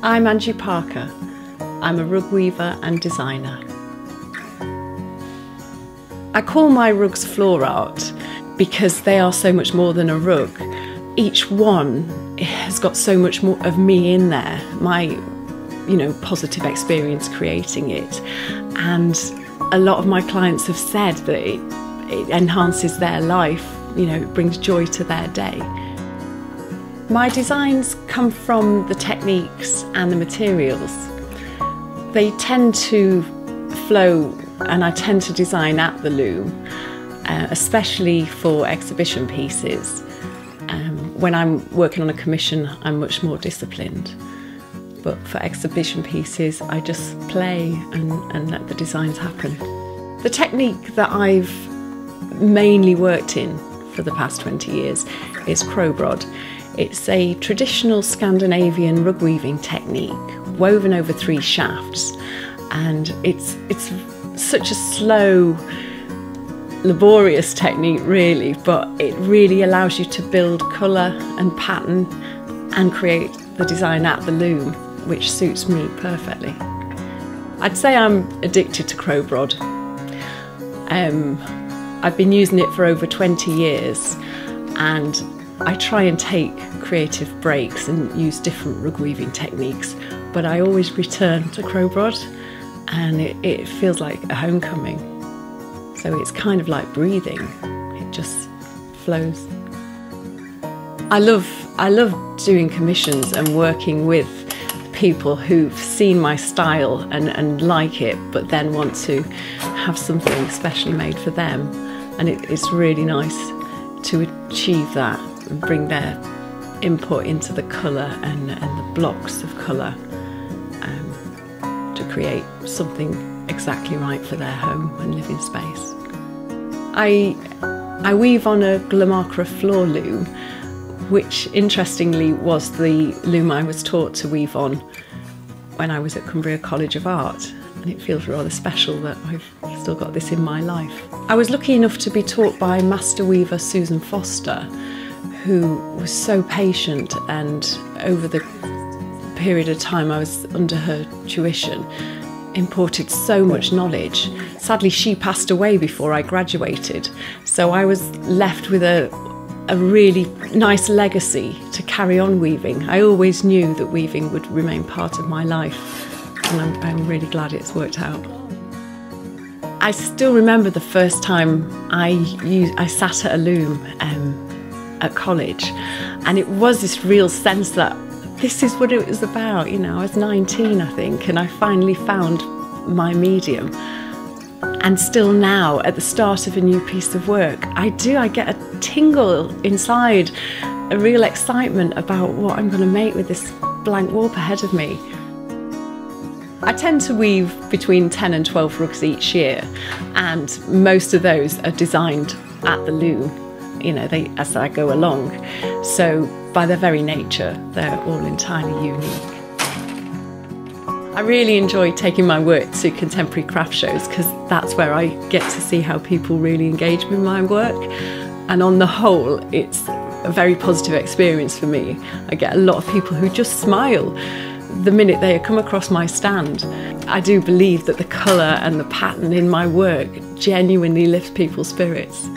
I'm Angie Parker. I'm a rug weaver and designer. I call my rugs floor art because they are so much more than a rug. Each one has got so much more of me in there, my positive experience creating it. And a lot of my clients have said that it enhances their life, it brings joy to their day. My designs come from the techniques and the materials. They tend to flow, and I tend to design at the loom, especially for exhibition pieces. When I'm working on a commission, I'm much more disciplined. But for exhibition pieces, I just play and let the designs happen. The technique that I've mainly worked in for the past 20 years is crowbrod. It's a traditional Scandinavian rug weaving technique woven over 3 shafts, and it's such a slow, laborious technique really, but it really allows you to build colour and pattern and create the design at the loom, which suits me perfectly. I'd say I'm addicted to crowbrod. I've been using it for over 20 years, and I try and take creative breaks and use different rug weaving techniques, but I always return to crowbrod, and it feels like a homecoming. So it's kind of like breathing, it just flows. I love doing commissions and working with people who've seen my style and like it, but then want to have something specially made for them. And it's really nice to achieve that and bring their input into the colour and the blocks of colour to create something exactly right for their home and living space. I weave on a Glamacra floor loom, which interestingly was the loom I was taught to weave on when I was at Cumbria College of Art, and it feels rather special that I've still got this in my life. I was lucky enough to be taught by master weaver Susan Foster, who was so patient, and over the period of time I was under her tuition, imparted so much knowledge. Sadly, she passed away before I graduated, so I was left with a really nice legacy to carry on weaving. I always knew that weaving would remain part of my life, and I'm really glad it's worked out. I still remember the first time I sat at a loom at college, and it was this real sense that this is what it was about. I was 19, I think, and I finally found my medium. And still now, at the start of a new piece of work, I get a tingle inside, a real excitement about what I'm going to make with this blank warp ahead of me. I tend to weave between 10 and 12 rugs each year, and most of those are designed at the loom, as I go along. So by their very nature, they're all entirely unique. I really enjoy taking my work to contemporary craft shows, because that's where I get to see how people really engage with my work. And on the whole, it's a very positive experience for me. I get a lot of people who just smile the minute they come across my stand. I do believe that the colour and the pattern in my work genuinely lifts people's spirits.